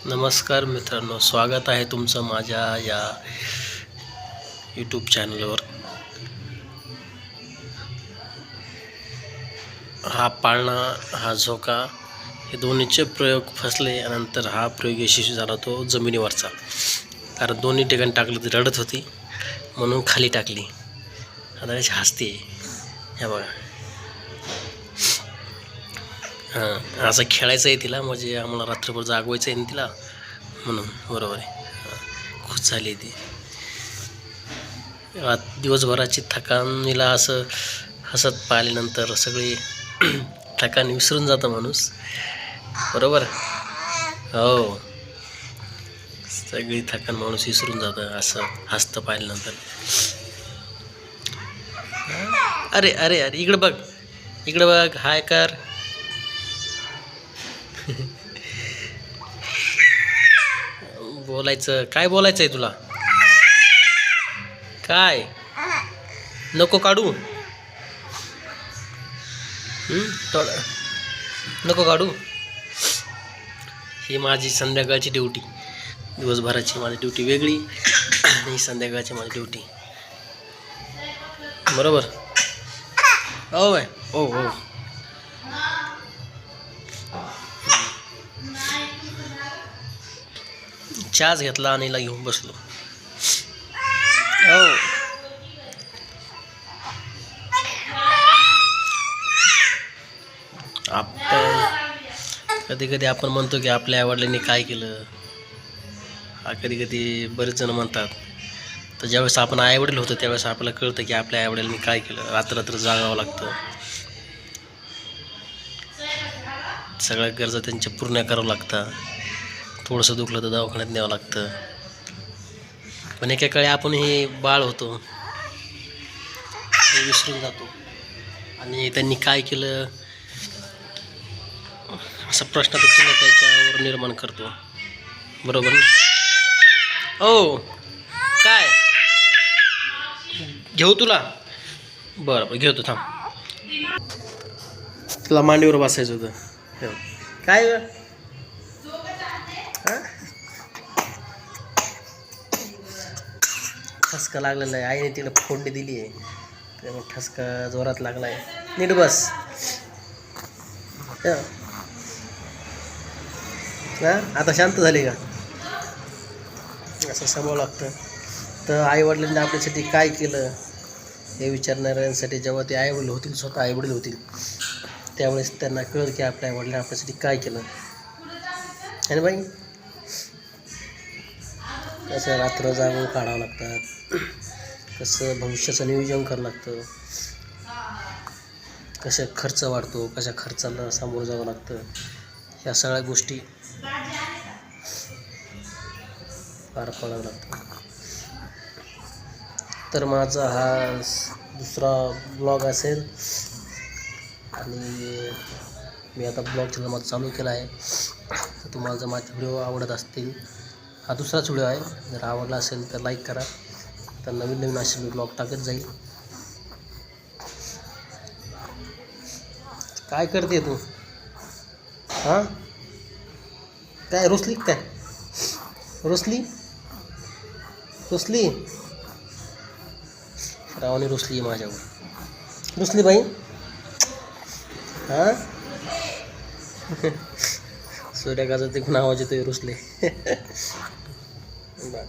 नमस्कार मित्रांनो, स्वागत आहे तुमचं माझ्या या यूट्यूब चॅनलवर. हा पाळणा, हा झोका हे दोन्हीचे प्रयोग फसले. नंतर हा प्रयोग यशस्वी झाला तो जमिनीवरचा. कारण दोन्ही ठिकाणी टाकलं ती रडत होती म्हणून खाली टाकली. आता त्याची हसते. हे बघा, हां असं खेळायचं आहे तिला, म्हणजे आम्हाला रात्रभर जागवायचं आहे ना तिला, म्हणून. बरोबर आहे, खुश झाली ती. दिवसभराची थकानीला असं हसत पाहिल्यानंतर सगळी थकान विसरून जातं माणूस. बरोबर, हो, सगळी थकान माणूस विसरून जातं असं हसतं पाहिल्यानंतर. अरे अरे अरे, इकडं बघ, इकडं बघ, हाय कर. बोलायचं काय, बोलायचं आहे तुला? काय नको काढू? थोडं नको काढू. ही माझी संध्याकाळची ड्युटी. दिवसभराची माझी ड्युटी वेगळी आणि संध्याकाळची माझी ड्युटी. बरोबर, हो बाय, हो हो. चहाच घेतला आणि हिला घेऊन बसलो. हो, आपण कधी कधी आपण म्हणतो की आपल्या आईवडिलांनी काय केलं. कधी कधी बरेच जण म्हणतात. तर ज्यावेळेस आपण आईवडील होतो त्यावेळेस आपल्याला कळतं की आपल्या आईवडिलांनी काय केलं. रात्र जागावं लागतं, सगळ्या गरजा त्यांच्या पूर्ण करावं लागतात. थोडंसं दुखलं तर दवाखान्यात न्यावं लागतं. पण एका काळी आपण हे बाळ होतो हे विसरून जातो आणि त्यांनी काय केलं असा प्रश्नाचं चिन्ह त्याच्यावर निर्माण करतो. बरोबर ना? हो, काय घेऊ तुला? बरं बरं, घेतो, थांब. तुला मांडीवर बसायचं होतं. काय ठसका लागलेला आहे. आईने तिला फोडणी दिली आहे त्यामुळे ठसका जोरात लागला आहे. नीट बस. आता शांत झाली का? असं सांभाळावं लागतं. तर आईवडिलांनी आपल्यासाठी काय केलं हे विचारणाऱ्यांसाठी जेव्हा ते आईवडील होतील, स्वतः आईवडील होतील, त्यावेळेस त्यांना कळेल की आपल्या आईवडिलांनी आपल्यासाठी काय केलं. आणि बाई, कसं रात्र जागून काढावं लागतात, कसं भविष्याचं नियोजन करावं लागतं, कशा खर्च वाढतो, कशा खर्चाला सामोरं जावं लागतं, ह्या सगळ्या गोष्टी पार पाडावं लागतं. तर माझा हा दुसरा ब्लॉग असेल आणि मी आता ब्लॉग चॅनल माझा चालू केला आहे. तर तुम्हाला जर माझे व्हिडिओ आवडत असतील, हा दुसराच व्हिडिओ आहे, जर आवडला असेल तर लाईक करा. तर नवीन नवीन असे मी ब्लॉग टाकत जाईल. काय करते तू? हां, काय रुसली काय? रुसली रुसली रावाने रुसली माझ्यावर. रुसली बाई? हां, सूर्यकाचा तिकडून आवाज येतोय रुसले. बरं.